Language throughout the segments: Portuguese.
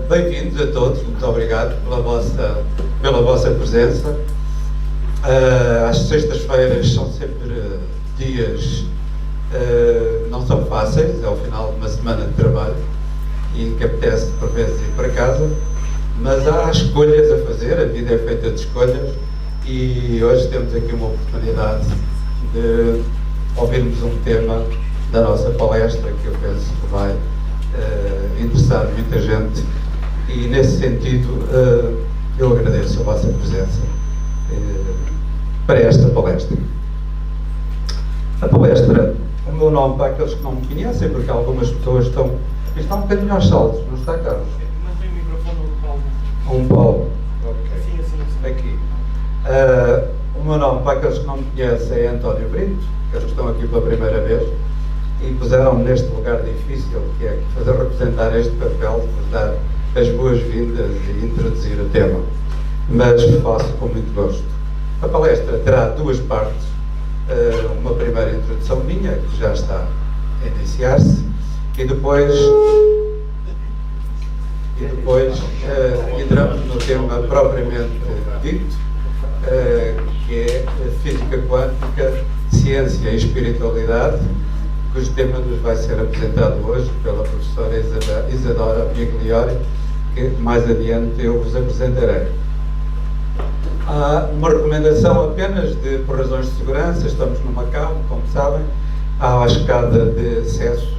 Bem-vindos a todos, muito obrigado pela vossa presença. As sextas-feiras são sempre dias não são fáceis, é o final de uma semana de trabalho e que apetece por vezes ir para casa, mas há escolhas a fazer, a vida é feita de escolhas e hoje temos aqui uma oportunidade de ouvirmos um tema da nossa palestra que eu penso que vai interessar muita gente e nesse sentido eu agradeço a vossa presença para esta palestra. A palestra, o meu nome para aqueles que não me conhecem, porque algumas pessoas estão um bocadinho aos saltos, não está, Carlos? Mantém o microfone ao Paulo. Um Paulo, ok. Sim. Aqui. O meu nome para aqueles que não me conhecem é António Brito, que estão aqui pela primeira vez e puseram-me neste lugar difícil, que é fazer representar este papel, de vos dar as boas-vindas e introduzir o tema, mas faço com muito gosto. A palestra terá duas partes, uma primeira introdução minha, que já está a iniciar-se, e depois entramos no tema propriamente dito, que é física quântica, ciência e espiritualidade, cujo tema nos vai ser apresentado hoje pela professora Isadora Migliori, que mais adiante eu vos apresentarei. Há uma recomendação apenas por razões de segurança, estamos no Macau, como sabem, há a escada de acesso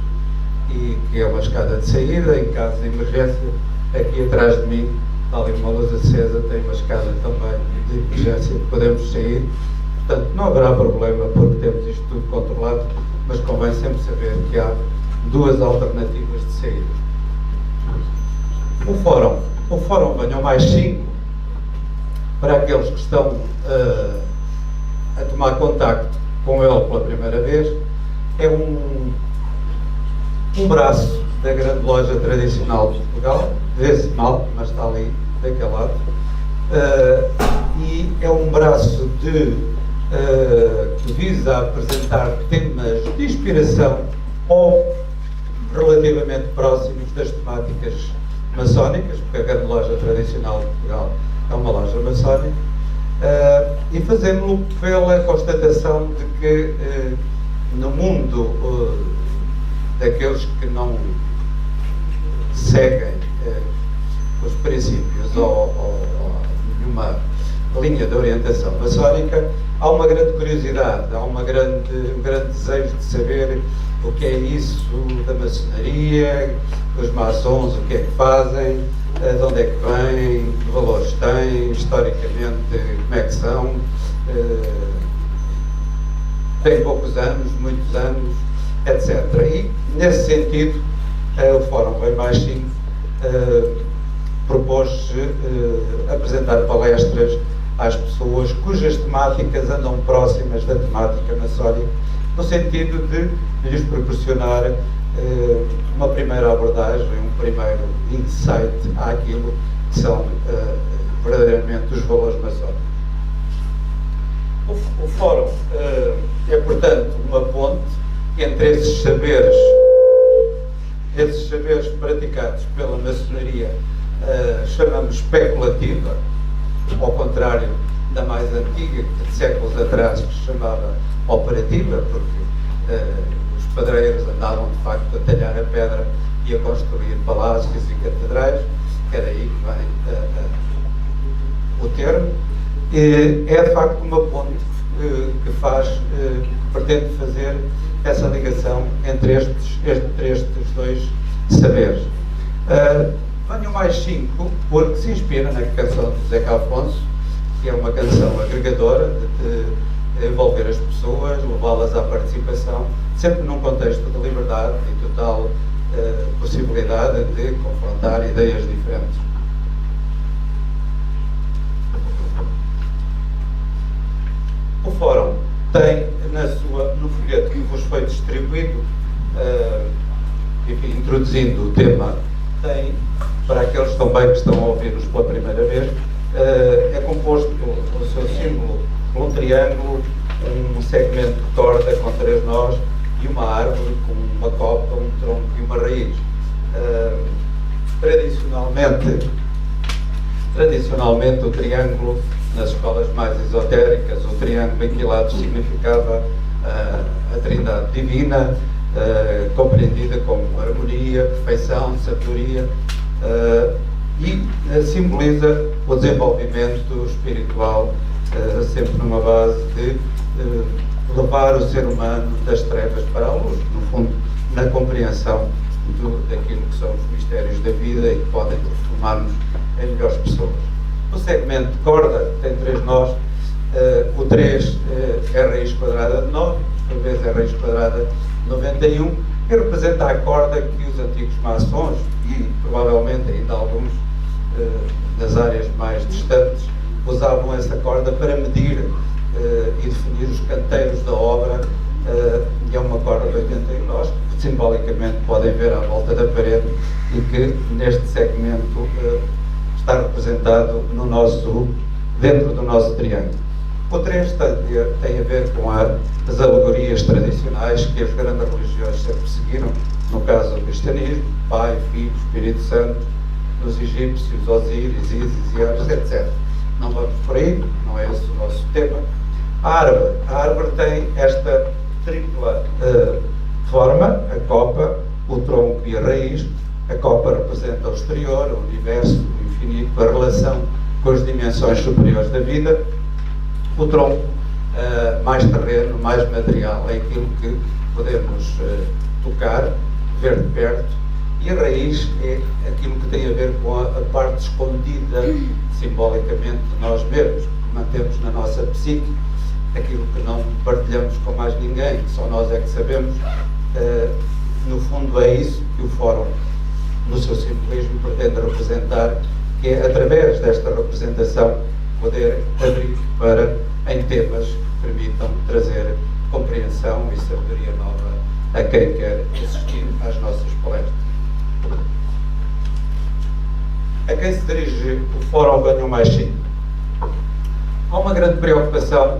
e que é uma escada de saída, em caso de emergência, aqui atrás de mim, está ali uma luz acesa, tem uma escada também de emergência, podemos sair, portanto não haverá problema porque temos isto tudo controlado, mas convém sempre saber que há duas alternativas de saída. O fórum venham mais 5, para aqueles que estão a tomar contacto com ele pela primeira vez, é um braço da grande loja tradicional de Portugal, vê-se mal, mas está ali daquele lado, e é um braço que visa apresentar temas de inspiração ou relativamente próximos das temáticas maçónicas, porque a grande loja tradicional de Portugal é uma loja maçónica, e fazemos-lo pela constatação de que no mundo daqueles que não seguem os princípios ou nenhuma linha de orientação maçónica, há uma grande curiosidade, há um grande desejo de saber o que é isso da maçonaria, os maçons, o que é que fazem, de onde é que vêm, que valores têm, historicamente como é que são, têm poucos anos, muitos anos, etc. E, nesse sentido, o Fórum Bem Mais 5 propôs-se apresentar palestras às pessoas cujas temáticas andam próximas da temática maçónica, no sentido de lhes proporcionar uma primeira abordagem, um primeiro insight àquilo que são verdadeiramente os valores maçónicos. O Fórum é, portanto, uma ponte entre esses saberes praticados pela maçonaria, chamamos especulativa, ao contrário da mais antiga, que de séculos atrás se chamava operativa, porque os padreiros andavam de facto a talhar a pedra e a construir palácios e catedrais, que era aí que vem o termo. É de facto uma ponte que pretende fazer essa ligação entre estes dois saberes. Venham mais 5 porque se inspira na canção de Zeca Afonso, que é uma canção agregadora de envolver as pessoas, levá-las à participação, sempre num contexto de liberdade e total possibilidade de confrontar ideias diferentes. O Fórum tem no folheto que vos foi distribuído, enfim, introduzindo o tema, tem, para aqueles também que estão a ouvir-nos pela primeira vez, é composto o seu símbolo por um triângulo, um segmento de corda com 3 nós e uma árvore com uma copa, um tronco e uma raiz. Tradicionalmente o triângulo, nas escolas mais esotéricas, o triângulo equilátero significava a Trindade Divina, compreendida como harmonia, perfeição, sabedoria, e simboliza o desenvolvimento espiritual, sempre numa base de levar o ser humano das trevas para a luz, no fundo, na compreensão daquilo que são os mistérios da vida e que podem transformar-nos em melhores pessoas. O segmento de corda tem 3 nós, o 3 é a raiz quadrada de 9, por vezes é a raiz quadrada de 91, que representa a corda que os antigos maçons, e provavelmente ainda alguns das áreas mais distantes, usavam essa corda para medir e definir os canteiros da obra, e é uma corda de 81 nós, que simbolicamente podem ver à volta da parede e que neste segmento está representado dentro do nosso triângulo. O 3 tem a ver com as alegorias tradicionais que as grandes religiões sempre seguiram, no caso do cristianismo, Pai, Filho, Espírito Santo, dos egípcios, Osíris, Ísis e Ares, etc. Não vamos por aí, não é esse o nosso tema. A árvore tem esta tripla forma, a copa, o tronco e a raiz. A copa representa o exterior, o universo, o infinito, a relação com as dimensões superiores da vida. O tronco, mais terreno, mais material, é aquilo que podemos tocar, ver de perto. E a raiz é aquilo que tem a ver com a parte escondida, simbolicamente, de nós mesmos, que mantemos na nossa psique, aquilo que não partilhamos com mais ninguém, que só nós é que sabemos. No fundo é isso que o Fórum, no seu simbolismo, pretende representar, que é, através desta representação, poder abrir para, em temas que permitam trazer compreensão e sabedoria nova a quem quer assistir às nossas palestras. A quem se dirige o Fórum Venham Mais Sim. Há uma grande preocupação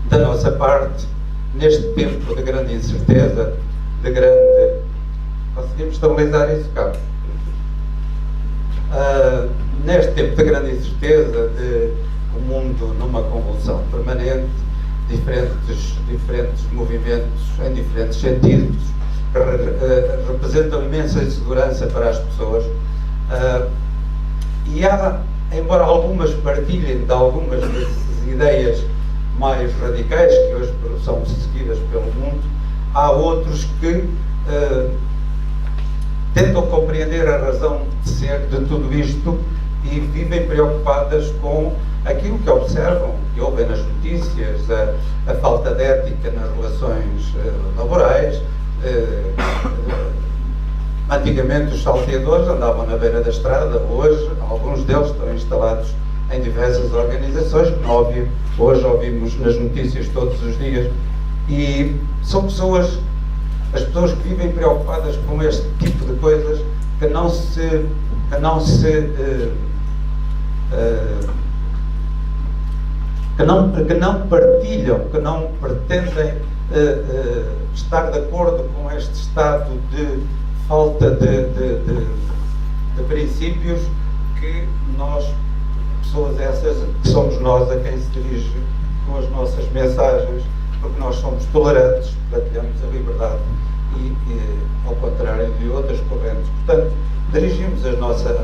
da nossa parte, neste tempo de grande incerteza, de grande... Conseguimos estabilizar isso, Carlos? Neste tempo de grande incerteza, de o mundo numa convulsão permanente, diferentes movimentos em diferentes sentidos, representam imensa insegurança para as pessoas, e há, embora algumas partilhem de algumas dessas ideias mais radicais que hoje são seguidas pelo mundo, há outros que tentam compreender a razão de ser de tudo isto e vivem preocupadas com aquilo que observam, que ouvem nas notícias, a falta de ética nas relações laborais. Antigamente os salteadores andavam na beira da estrada, hoje alguns deles estão instalados em diversas organizações, que hoje ouvimos nas notícias todos os dias, e são as pessoas que vivem preocupadas com este tipo de coisas, que não partilham, que não pretendem estar de acordo com este estado de falta de princípios, que nós, pessoas essas, que somos nós a quem se dirige com as nossas mensagens, porque nós somos tolerantes, partilhamos a liberdade e ao contrário de outras correntes. Portanto, dirigimos a nossa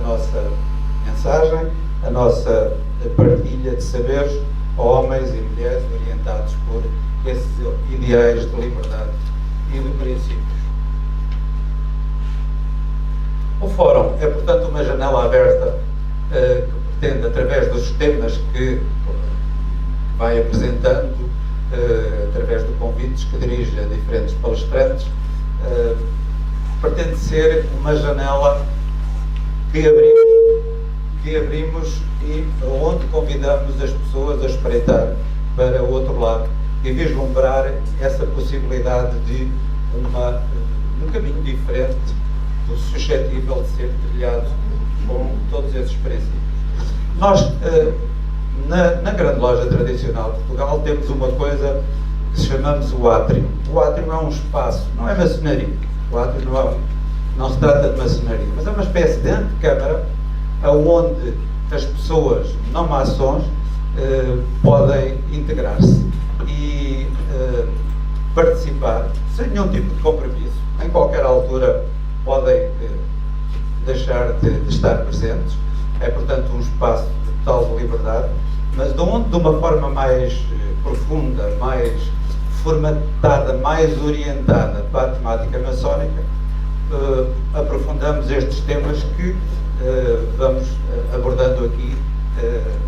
mensagem, a nossa partilha de saberes a homens e mulheres orientados por esses ideais de liberdade e de princípios. O Fórum é, portanto, uma janela aberta que pretende, através dos temas que vai apresentando, através de convites que dirige a diferentes palestrantes, pretende ser uma janela que abrimos e onde convidamos as pessoas a espreitar para o outro lado e vislumbrar essa possibilidade de um caminho diferente, suscetível de ser trilhado com todos esses princípios. Nós, na grande loja tradicional de Portugal, temos uma coisa que chamamos o átrio. O átrio é um espaço, não é maçonaria. O átrio não não se trata de maçonaria, mas é uma espécie de antecâmara onde as pessoas não maçons podem integrar-se e participar sem nenhum tipo de compromisso. Em qualquer altura podem deixar de estar presentes. É, portanto, um espaço de total liberdade, mas de uma forma mais profunda, mais formatada, mais orientada para a temática maçónica, aprofundamos estes temas que vamos abordando aqui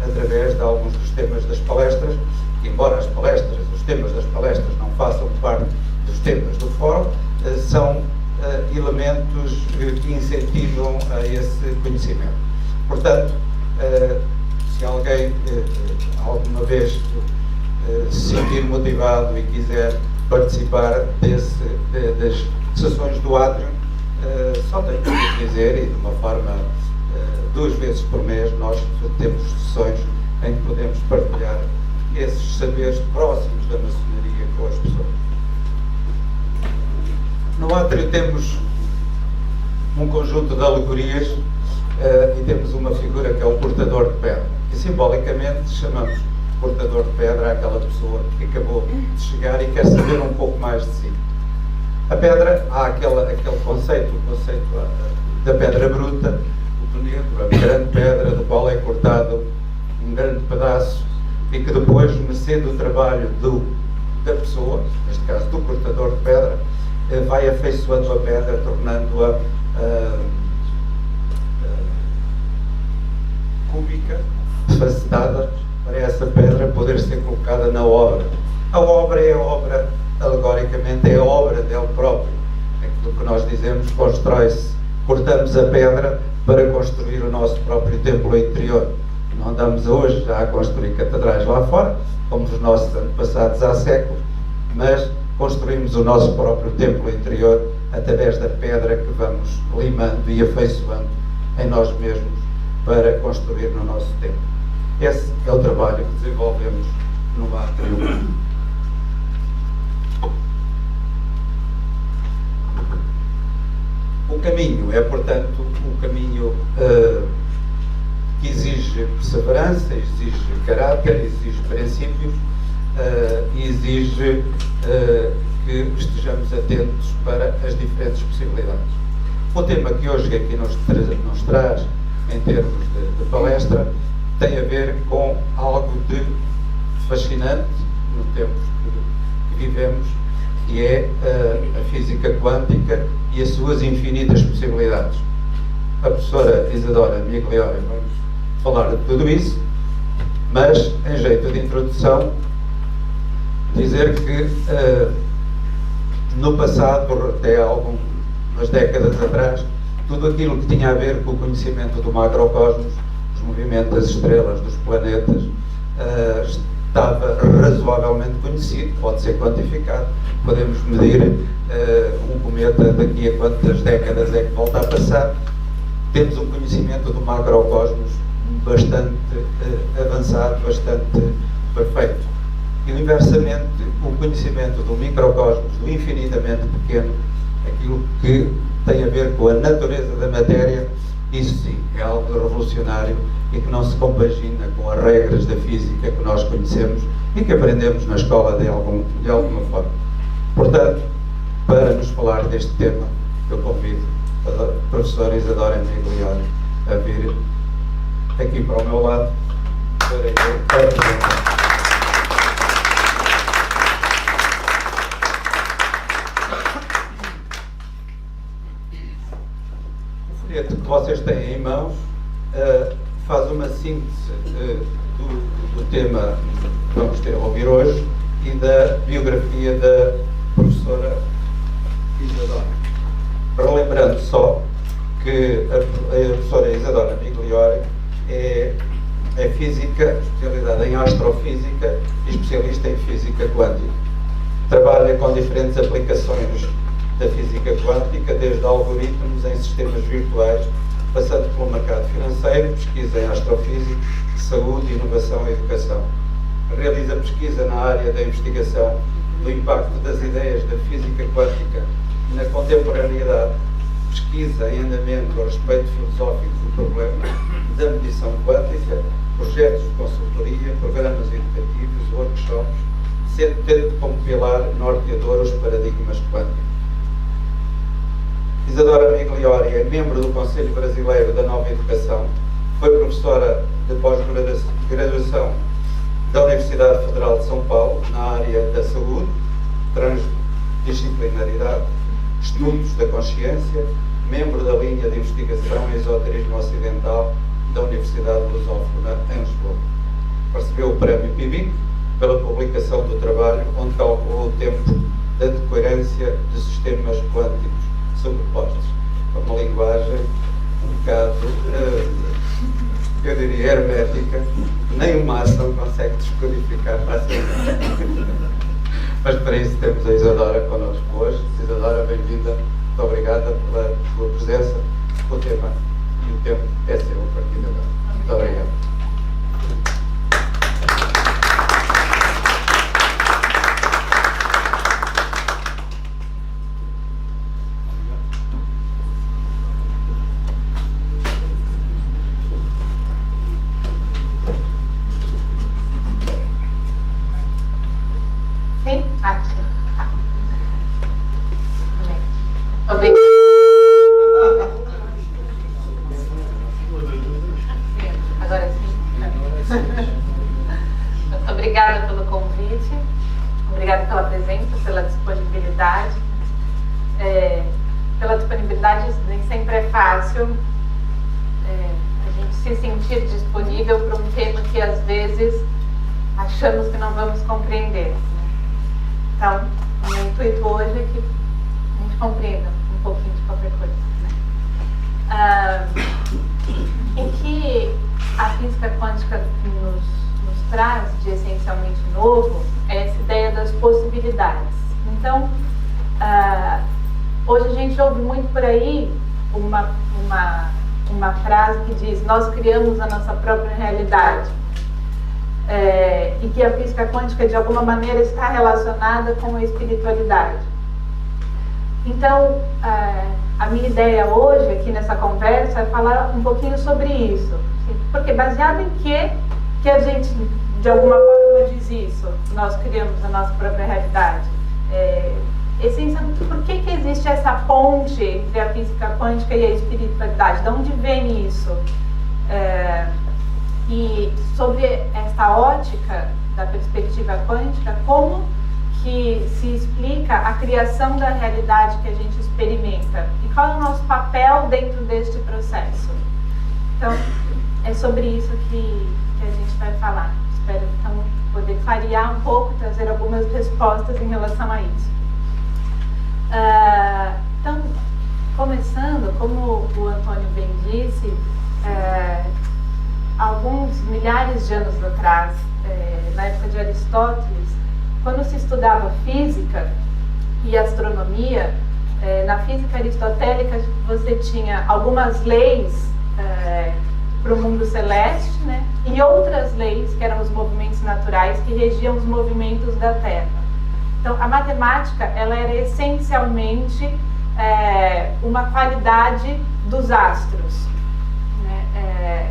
através de alguns dos temas das palestras, que embora os temas das palestras não façam parte dos temas do fórum, são elementos que incentivam a esse conhecimento. Portanto, se alguém alguma vez se sentir motivado e quiser participar das sessões do átrio, só tenho que dizer, e de uma forma 2 vezes por mês nós temos sessões em que podemos partilhar esses saberes próximos da maçonaria com as pessoas. No átrio temos um conjunto de alegorias e temos uma figura que é o portador de pedra, que simbolicamente chamamos portador de pedra àquela pessoa que acabou de chegar e quer saber um pouco mais de si. A pedra, há aquele conceito, o conceito da pedra bruta, o penedo, a grande pedra do qual é cortado um grande pedaço e que depois, mercê do trabalho da pessoa, neste caso do cortador de pedra, vai afeiçoando a pedra, tornando-a cúbica, facetada, para essa pedra poder ser colocada na obra. A obra é a obra, alegoricamente, é a obra dele próprio. Aquilo que nós dizemos, constrói-se, cortamos a pedra para construir o nosso próprio templo interior. Não andamos hoje já a construir catedrais lá fora, como os nossos antepassados há séculos, mas construímos o nosso próprio templo interior através da pedra que vamos limando e afeiçoando em nós mesmos para construir no nosso templo. Esse é o trabalho que desenvolvemos no átrio. O caminho é, portanto, um caminho que exige perseverança, exige caráter, exige princípios e exige que estejamos atentos para as diferentes possibilidades. O tema que hoje aqui nos traz, em termos de palestra, tem a ver com algo de fascinante no tempo que vivemos, que é a física quântica e as suas infinitas possibilidades. A professora Isadora Migliori vai-nos falar de tudo isso, mas, em jeito de introdução, dizer que no passado, até algumas décadas atrás, tudo aquilo que tinha a ver com o conhecimento do macrocosmos, os movimentos das estrelas, dos planetas, estava razoavelmente conhecido, pode ser quantificado. Podemos medir um cometa daqui a quantas décadas é que volta a passar. Temos um conhecimento do macrocosmos bastante avançado, bastante perfeito. E, inversamente, o conhecimento do microcosmos, do infinitamente pequeno, aquilo que tem a ver com a natureza da matéria, isso sim, é algo revolucionário e que não se compagina com as regras da física que nós conhecemos e que aprendemos na escola de alguma forma. Portanto, para nos falar deste tema, eu convido a professora Isadora Migliori a vir aqui para o meu lado para eu apresentar. O folheto que vocês têm em mãos faz uma síntese do tema que vamos ouvir hoje e da biografia da professora Isadora. Relembrando só que a professora Isadora Migliori é física, especialidade em astrofísica e especialista em física quântica. Trabalha com diferentes aplicações da física quântica, desde algoritmos em sistemas virtuais, passando pelo mercado financeiro, pesquisa em astrofísica, saúde, inovação e educação. Realiza pesquisa na área da investigação do impacto das ideias da física quântica na contemporaneidade, pesquisa em andamento a respeito filosófico do problema da medição quântica, projetos de consultoria, programas educativos, workshops, tendo como pilar norteador os paradigmas quânticos. Isadora Migliori é membro do Conselho Brasileiro da Nova Educação, foi professora de pós-graduação da Universidade Federal de São Paulo, na área da saúde, transdisciplinaridade, estudos da consciência, membro da linha de investigação em esoterismo ocidental da Universidade Lusófona, em Lisboa. Recebeu o Prémio PIBIC pela publicação do trabalho, onde calculou o tempo da decoerência de sistemas quânticos sobrepostos. Uma linguagem um bocado, eu diria, hermética, nem o Mason consegue descodificar facilmente. Mas para isso temos a Isadora connosco hoje. Isadora, bem-vinda, muito obrigada pela sua presença. O tema e o tempo é seu a partir de agora. Muito obrigado. Agora sim. Obrigada pelo convite, obrigada pela presença, pela disponibilidade. Pela disponibilidade, nem sempre é fácil a gente se sentir disponível para um tema que às vezes achamos que não vamos compreender, né? Então, o meu intuito hoje é que a gente compreenda um pouquinho de qualquer coisa, né? Em que a física quântica nos traz de essencialmente novo é essa ideia das possibilidades. Então, hoje a gente ouve muito por aí uma frase que diz: nós criamos a nossa própria realidade. E que a física quântica de alguma maneira está relacionada com a espiritualidade. Então, a minha ideia hoje aqui nessa conversa é falar um pouquinho sobre isso, porque baseado em que a gente de alguma forma diz isso, nós criamos a nossa própria realidade. Essencialmente, por que existe essa ponte entre a física quântica e a espiritualidade? De onde vem isso? E sobre esta ótica da perspectiva quântica, como que se explica a criação da realidade que a gente experimenta? E qual é o nosso papel dentro deste processo? Então, é sobre isso que a gente vai falar. Espero, então, poder clarear um pouco, trazer algumas respostas em relação a isso. Então, começando, como o Antônio bem disse, alguns milhares de anos atrás, na época de Aristóteles, quando se estudava física e astronomia, na física aristotélica você tinha algumas leis para o mundo celeste, né? E outras leis, que eram os movimentos naturais, que regiam os movimentos da Terra. Então, a matemática, ela era essencialmente uma qualidade dos astros, né?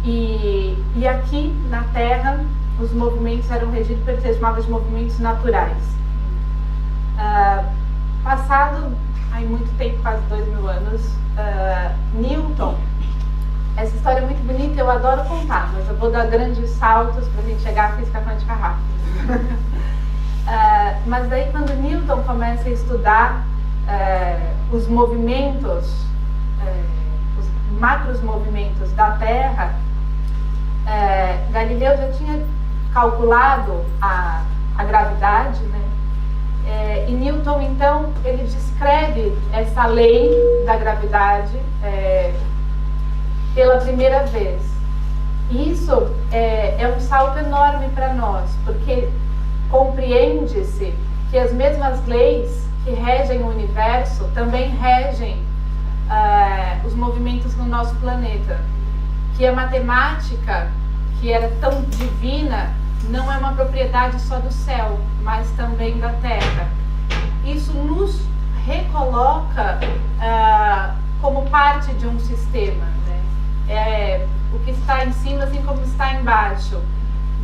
E aqui na Terra, os movimentos eram regidos pelos que se chamavam de movimentos naturais. Passado aí muito tempo, quase 2000 anos, Newton, essa história é muito bonita, eu adoro contar, mas eu vou dar grandes saltos para a gente chegar à física quântica rápido. Mas daí quando Newton começa a estudar os movimentos, os macros movimentos da Terra, Galileu já tinha calculado a gravidade, né? E Newton, então, ele descreve essa lei da gravidade pela primeira vez. Isso é um salto enorme para nós, porque compreende-se que as mesmas leis que regem o universo também regem os movimentos no nosso planeta. Que a matemática, que era tão divina, não é uma propriedade só do céu, mas também da Terra. Isso nos recoloca como parte de um sistema, né? O que está em cima, assim como está embaixo.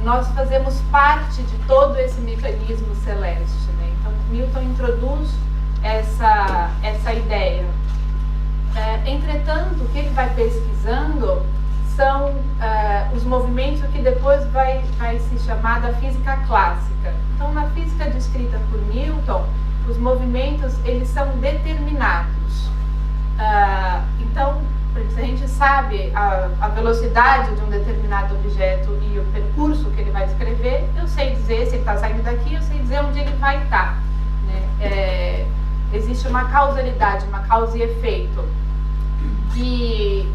Nós fazemos parte de todo esse mecanismo celeste, né? Então, Milton introduz essa ideia. Entretanto, o que ele vai pesquisando são os movimentos que depois vai se chamar da física clássica. Então, na física descrita por Newton, os movimentos eles são determinados. Então, se a gente sabe a velocidade de um determinado objeto e o percurso que ele vai descrever, eu sei dizer se ele está saindo daqui, eu sei dizer onde ele vai estar, né? Existe uma causalidade, uma causa e efeito. E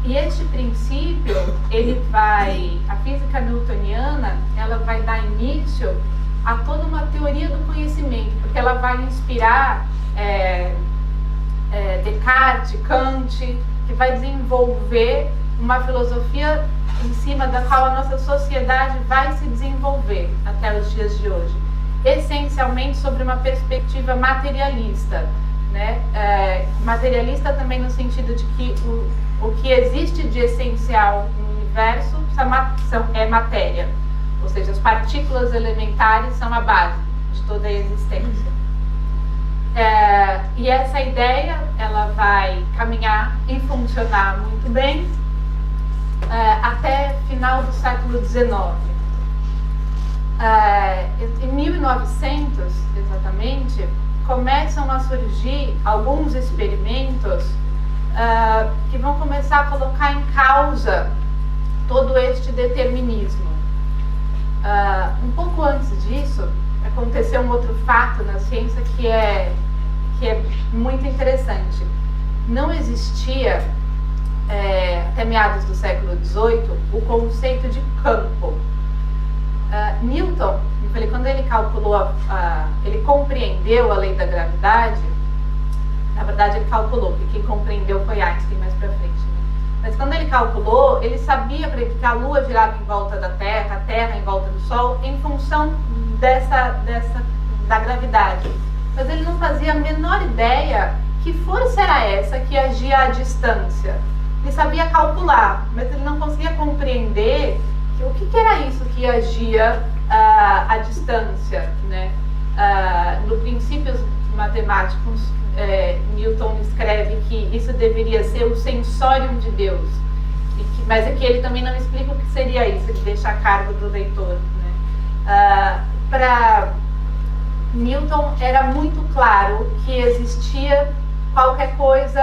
este princípio, a física newtoniana, ela vai dar início a toda uma teoria do conhecimento, porque ela vai inspirar Descartes, Kant, que vai desenvolver uma filosofia em cima da qual a nossa sociedade vai se desenvolver até os dias de hoje, essencialmente sobre uma perspectiva materialista, né? Materialista também no sentido de que o que existe de essencial no universo é matéria, ou seja, as partículas elementares são a base de toda a existência. E essa ideia ela vai caminhar e funcionar muito bem até final do século XIX. Em 1900, exatamente, começam a surgir alguns experimentos que vão começar a colocar em causa todo este determinismo. Um pouco antes disso, aconteceu um outro fato na ciência que é muito interessante. Não existia, até meados do século XVIII, o conceito de campo. Newton, quando ele calculou, ele compreendeu a lei da gravidade. Na verdade, ele calculou, porque quem compreendeu foi Einstein mais pra frente, né? Mas quando ele calculou, ele sabia que a Lua girava em volta da Terra, a Terra em volta do Sol, em função da gravidade. Mas ele não fazia a menor ideia que força era essa que agia à distância. Ele sabia calcular, mas ele não conseguia compreender o que era isso que agia à distância, né? No Princípios Matemáticos, Newton escreve que isso deveria ser o sensorium de Deus, mas aqui ele também não explica o que seria isso, ele deixa a cargo do leitor, né? Para Newton era muito claro que existia qualquer coisa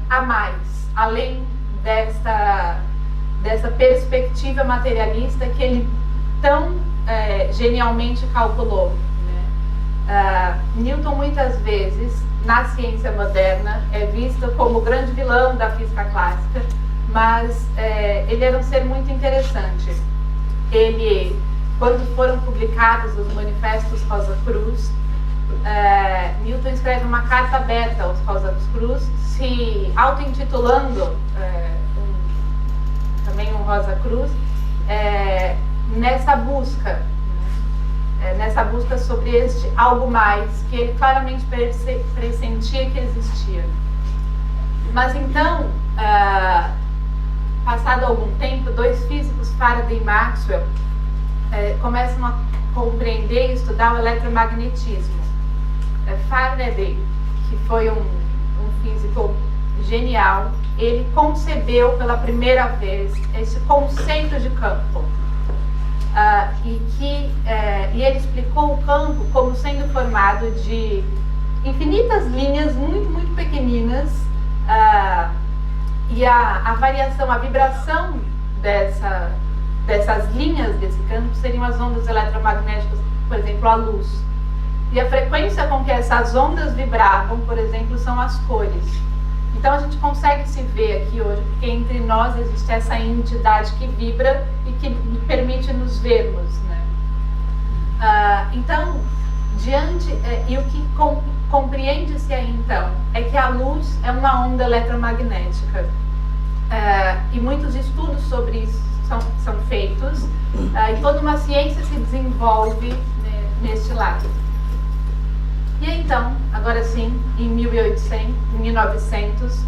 a mais, além dessa perspectiva materialista que ele tão genialmente calculou, né? Newton muitas vezes na ciência moderna é visto como o grande vilão da física clássica, mas ele era um ser muito interessante. Quando foram publicados os manifestos Rosa Cruz, Newton escreve uma carta aberta aos Rosa Cruz, se auto-intitulando também um Rosa Cruz, nessa busca sobre este algo mais que ele claramente pressentia que existia. Mas então, passado algum tempo, dois físicos, Faraday e Maxwell, começam a compreender e estudar o eletromagnetismo. Faraday, que foi um físico genial, ele concebeu pela primeira vez esse conceito de campo. E ele explicou o campo como sendo formado de infinitas linhas muito, muito pequeninas, e a variação, a vibração dessas linhas desse campo seriam as ondas eletromagnéticas, por exemplo, a luz. E a frequência com que essas ondas vibravam, por exemplo, são as cores. Então a gente consegue se ver aqui hoje, porque entre nós existe essa entidade que vibra e que permite nos vermos, né? Então, e o que compreende-se aí então é que a luz é uma onda eletromagnética. E muitos estudos sobre isso são feitos, e toda uma ciência se desenvolve, né, neste lado. E então, agora sim, em 1900,